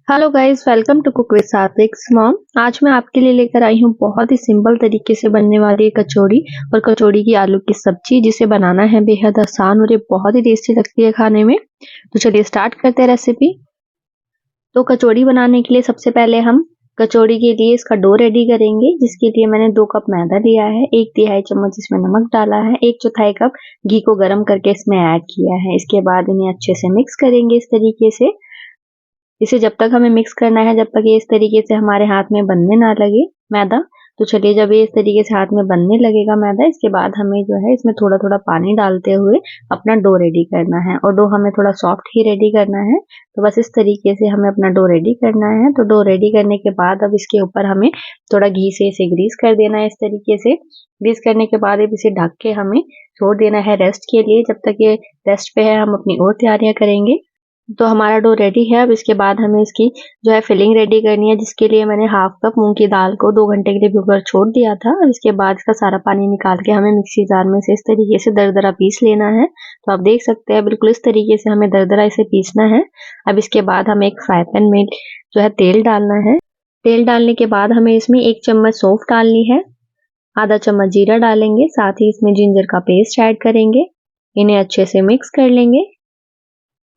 Hello guys, welcome to cook with Satvik mom. आज मैं आपके लिए लेकर आई हूँ बहुत ही सिंपल तरीके से बनने वाली कचौड़ी और कचौड़ी की आलू की सब्जी, जिसे बनाना है बेहद आसान और ये बहुत ही टेस्टी लगती है खाने में। तो चलिए स्टार्ट करते हैं रेसिपी। तो कचौड़ी बनाने के लिए सबसे पहले हम कचौड़ी के लिए इसका डो रेडी करेंगे, जिसके लिए मैंने 2 कप मैदा लिया है, 1 तिहाई चम्मच इसमें नमक डाला है, 1 चौथाई कप घी को गर्म करके इसमें ऐड किया है। इसके बाद इन्हें अच्छे से मिक्स करेंगे इस तरीके से। इसे जब तक हमें मिक्स करना है, जब तक ये इस तरीके से हमारे हाथ में बनने ना लगे मैदा। तो चलिए, जब ये इस तरीके से हाथ में बनने लगेगा मैदा, इसके बाद हमें जो है इसमें थोड़ा थोड़ा पानी डालते हुए अपना डो रेडी करना है, और डो हमें थोड़ा सॉफ्ट ही रेडी करना है। तो बस इस तरीके से हमें अपना डो रेडी करना है। तो डो रेडी करने के बाद अब इसके ऊपर हमें थोड़ा घी से इसे ग्रीस कर देना है इस तरीके से। ग्रीस करने के बाद अब इसे ढक के हमें छोड़ देना है रेस्ट के लिए। जब तक ये रेस्ट पे है, हम अपनी और तैयारियां करेंगे। तो हमारा डो रेडी है। अब इसके बाद हमें इसकी जो है फिलिंग रेडी करनी है, जिसके लिए मैंने हाफ कप मूंग की दाल को 2 घंटे के लिए भिगोकर छोड़ दिया था। और इसके बाद इसका सारा पानी निकाल के हमें मिक्सी जार में से इस तरीके से दरदरा पीस लेना है। तो आप देख सकते हैं बिल्कुल इस तरीके से हमें दरदरा इसे पीसना है। अब इसके बाद हमें एक फ्राई पैन में जो है तेल डालना है। तेल डालने के बाद हमें इसमें 1 चम्मच सौंफ डालनी है, आधा चम्मच जीरा डालेंगे, साथ ही इसमें जिंजर का पेस्ट ऐड करेंगे। इन्हें अच्छे से मिक्स कर लेंगे।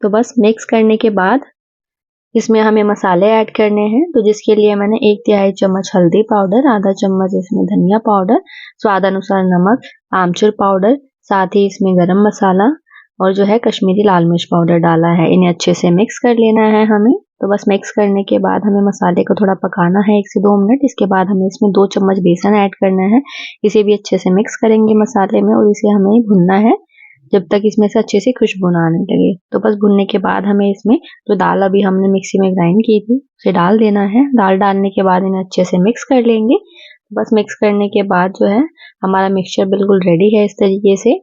तो बस मिक्स करने के बाद इसमें हमें मसाले ऐड करने हैं। तो जिसके लिए मैंने 1 तिहाई चम्मच हल्दी पाउडर, आधा चम्मच इसमें धनिया पाउडर, स्वाद अनुसार नमक, आमचूर पाउडर, साथ ही इसमें गरम मसाला और जो है कश्मीरी लाल मिर्च पाउडर डाला है। इन्हें अच्छे से मिक्स कर लेना है हमें। तो बस मिक्स करने के बाद हमें मसाले को थोड़ा पकाना है 1 से 2 मिनट। इसके बाद हमें इसमें 2 चम्मच बेसन ऐड करना है। इसे भी अच्छे से मिक्स करेंगे मसाले में, और इसे हमें भुनना है जब तक इसमें से अच्छे से खुशबू ना आने लगे। तो बस भुनने के बाद हमें इसमें जो दाल अभी हमने मिक्सी में ग्राइंड की थी उसे डाल देना है। दाल डालने के बाद इन्हें अच्छे से मिक्स कर लेंगे। बस मिक्स करने के बाद जो है हमारा मिक्सचर बिल्कुल रेडी है इस तरीके से।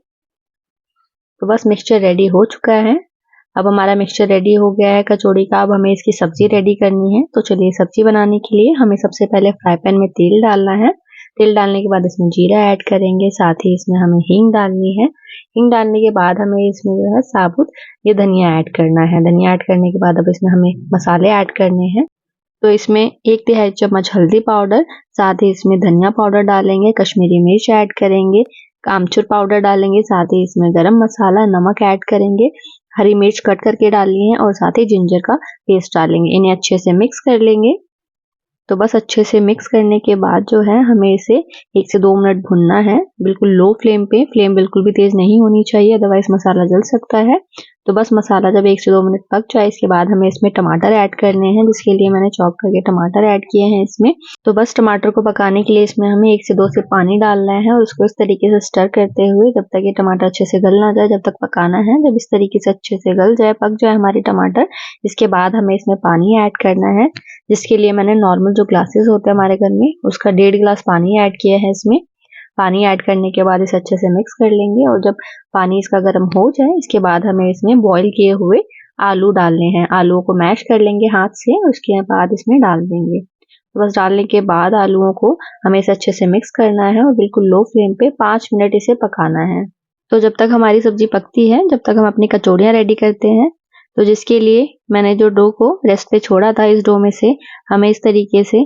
तो बस मिक्सचर रेडी हो चुका है। अब हमारा मिक्सचर रेडी हो गया है कचौड़ी का। अब हमें इसकी सब्जी रेडी करनी है। तो चलिए, सब्जी बनाने के लिए हमें सबसे पहले फ्राई पैन में तेल डालना है। तेल डालने के बाद इसमें जीरा ऐड करेंगे, साथ ही इसमें हमें हींग डालनी है। हींग डालने के बाद हमें इसमें जो है साबुत ये धनिया ऐड करना है। धनिया ऐड करने के बाद अब इसमें हमें मसाले ऐड करने हैं। तो इसमें 1 तिहाई चम्मच हल्दी पाउडर, साथ ही इसमें धनिया पाउडर डालेंगे, कश्मीरी मिर्च ऐड करेंगे, आमचूर पाउडर डालेंगे, साथ ही इसमें गरम मसाला, नमक ऐड करेंगे, हरी मिर्च कट करके डालनी है, और साथ ही जिंजर का पेस्ट डालेंगे। इन्हें अच्छे से मिक्स कर लेंगे। तो बस अच्छे से मिक्स करने के बाद जो है हमें इसे 1 से 2 मिनट भुनना है, बिल्कुल लो फ्लेम पे। फ्लेम बिल्कुल भी तेज नहीं होनी चाहिए, अदरवाइज मसाला जल सकता है। तो बस मसाला जब 1 से 2 मिनट पक जाए, इसके बाद हमें इसमें टमाटर ऐड करने हैं, जिसके लिए मैंने चॉप करके टमाटर ऐड किए हैं इसमें। तो बस टमाटर को पकाने के लिए इसमें हमें 1 से 2 सिप पानी डालना है, और उसको इस तरीके से स्टर करते हुए जब तक ये टमाटर अच्छे से गल ना जाए, जब तक पकाना है। जब इस तरीके से अच्छे से गल जाए, पक जाए हमारी टमाटर, इसके बाद हमें इसमें पानी ऐड करना है, जिसके लिए मैंने नॉर्मल जो ग्लासेस होते हैं हमारे घर में, उसका 1.5 गिलास पानी ऐड किया है इसमें। पानी ऐड करने के बाद इसे अच्छे से मिक्स कर लेंगे, और जब पानी इसका गर्म हो जाए, इसके बाद हमें इसमें बॉईल किए हुए आलू डालने हैं। आलूओं को मैश कर लेंगे हाथ से, उसके बाद इसमें डाल देंगे। तो बस डालने के बाद आलूओं को हमें इसे अच्छे से मिक्स करना है, और बिल्कुल लो फ्लेम पे 5 मिनट इसे पकाना है। तो जब तक हमारी सब्जी पकती है, जब तक हम अपनी कचौड़ियाँ रेडी करते हैं। तो जिसके लिए मैंने जो डो को रेस्ट पे छोड़ा था, इस डो में से हमें इस तरीके से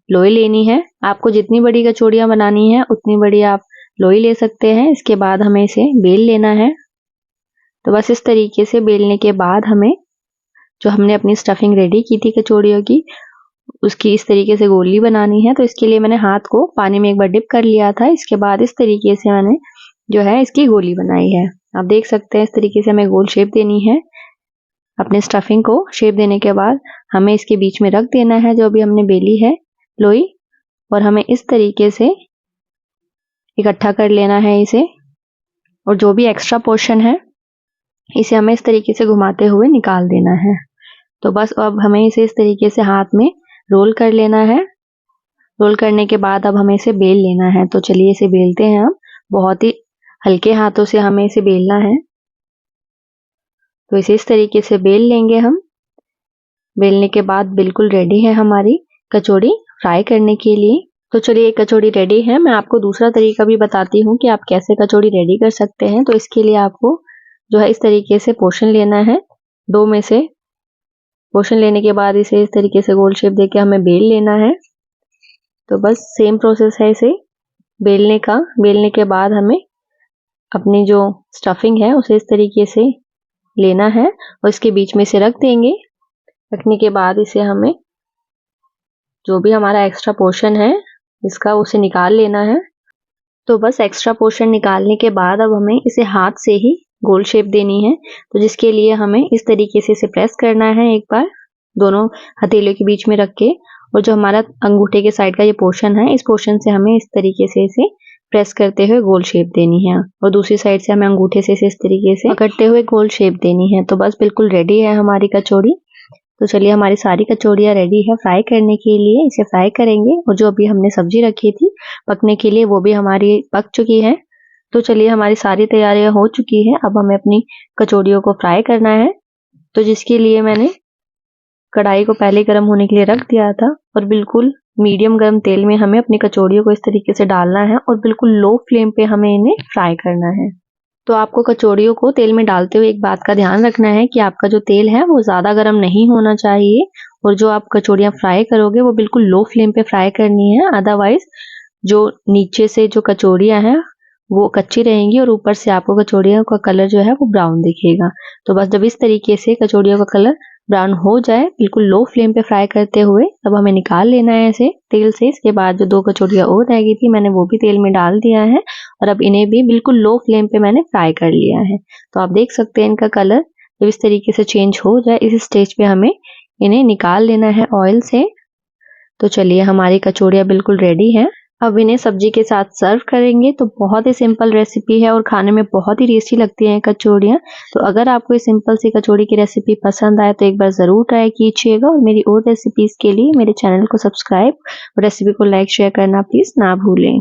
लोई लेनी है। आपको जितनी बड़ी कचौड़ियाँ बनानी है उतनी बड़ी आप लोई ले सकते हैं। इसके बाद हमें इसे बेल लेना है। तो बस इस तरीके से बेलने के बाद हमें जो हमने अपनी स्टफिंग रेडी की थी कचौड़ियों की, उसकी इस तरीके से गोली बनानी है। तो इसके लिए मैंने हाथ को पानी में एक बार डिप कर लिया था। इसके बाद इस तरीके से मैंने जो है इसकी गोली बनाई है। आप देख सकते हैं इस तरीके से हमें गोल शेप देनी है। अपने स्टफिंग को शेप देने के बाद हमें इसके बीच में रख देना है जो अभी हमने बेली है लोई, और हमें इस तरीके से इकट्ठा कर लेना है इसे। और जो भी एक्स्ट्रा पोर्शन है इसे हमें इस तरीके से घुमाते हुए निकाल देना है। तो बस अब हमें इसे इस तरीके से हाथ में रोल कर लेना है। रोल करने के बाद अब हमें इसे बेल लेना है। तो चलिए इसे बेलते हैं हम। बहुत ही हल्के हाथों से हमें इसे बेलना है। तो इसे इस तरीके से बेल लेंगे हम। बेलने के बाद बिल्कुल रेडी है हमारी कचौड़ी फ्राई करने के लिए। तो चलिए, एक कचौड़ी रेडी है। मैं आपको दूसरा तरीका भी बताती हूँ कि आप कैसे कचौड़ी रेडी कर सकते हैं। तो इसके लिए आपको जो है इस तरीके से पोर्शन लेना है। डो में से पोर्शन लेने के बाद इसे इस तरीके से गोल शेप देके हमें बेल लेना है। तो बस सेम प्रोसेस है इसे बेलने का। बेलने के बाद हमें अपनी जो स्टफिंग है उसे इस तरीके से लेना है और इसके बीच में इसे रख देंगे। रखने के बाद इसे हमें जो भी हमारा एक्स्ट्रा पोर्शन है इसका उसे निकाल लेना है। तो बस एक्स्ट्रा पोर्शन निकालने के बाद अब हमें इसे हाथ से ही गोल शेप देनी है। तो जिसके लिए हमें इस तरीके से इसे प्रेस करना है एक बार दोनों हथेलियों के बीच में रख के, और जो हमारा अंगूठे के साइड का ये पोर्शन है इस पोर्शन से हमें इस तरीके से इसे प्रेस करते हुए गोल शेप देनी है और दूसरी साइड से हमें अंगूठे से इसे इस तरीके से पकड़ते हुए गोल शेप देनी है। तो बस बिल्कुल रेडी है हमारी कचौड़ी। तो चलिए हमारी सारी कचौड़ियाँ रेडी है फ्राई करने के लिए। इसे फ्राई करेंगे और जो अभी हमने सब्जी रखी थी पकने के लिए वो भी हमारी पक चुकी है। तो चलिए हमारी सारी तैयारियां हो चुकी है। अब हमें अपनी कचौड़ियों को फ्राई करना है। तो जिसके लिए मैंने कढ़ाई को पहले गर्म होने के लिए रख दिया था और बिल्कुल मीडियम गर्म तेल में हमें अपनी कचौड़ियों को इस तरीके से डालना है और बिल्कुल लो फ्लेम पे हमें इन्हें फ्राई करना है। तो आपको कचौड़ियों को तेल में डालते हुए एक बात का ध्यान रखना है कि आपका जो तेल है वो ज़्यादा गर्म नहीं होना चाहिए और जो आप कचौड़ियाँ फ्राई करोगे वो बिल्कुल लो फ्लेम पे फ्राई करनी है। अदरवाइज जो नीचे से जो कचौड़ियाँ हैं वो कच्ची रहेंगी और ऊपर से आपको कचौड़ियों का कलर जो है वो ब्राउन दिखेगा। तो बस जब इस तरीके से कचौड़ियों का कलर ब्राउन हो जाए बिल्कुल लो फ्लेम पे फ्राई करते हुए तब हमें निकाल लेना है इसे तेल से। इसके बाद जो 2 कचौड़ियाँ और रह गई थी मैंने वो भी तेल में डाल दिया है और अब इन्हें भी बिल्कुल लो फ्लेम पे मैंने फ्राई कर लिया है। तो आप देख सकते हैं इनका कलर जब इस तरीके से चेंज हो जाए इस स्टेज पे हमें इन्हें निकाल लेना है ऑयल से। तो चलिए हमारी कचौड़ियाँ बिल्कुल रेडी हैं। अब इन्हें सब्जी के साथ सर्व करेंगे। तो बहुत ही सिंपल रेसिपी है और खाने में बहुत ही टेस्टी लगती हैं कचौड़ियाँ। तो अगर आपको ये सिंपल सी कचौड़ी की रेसिपी पसंद आए तो एक बार ज़रूर ट्राई कीजिएगा और मेरी और रेसिपीज़ के लिए मेरे चैनल को सब्सक्राइब और रेसिपी को लाइक शेयर करना प्लीज़ ना भूलें।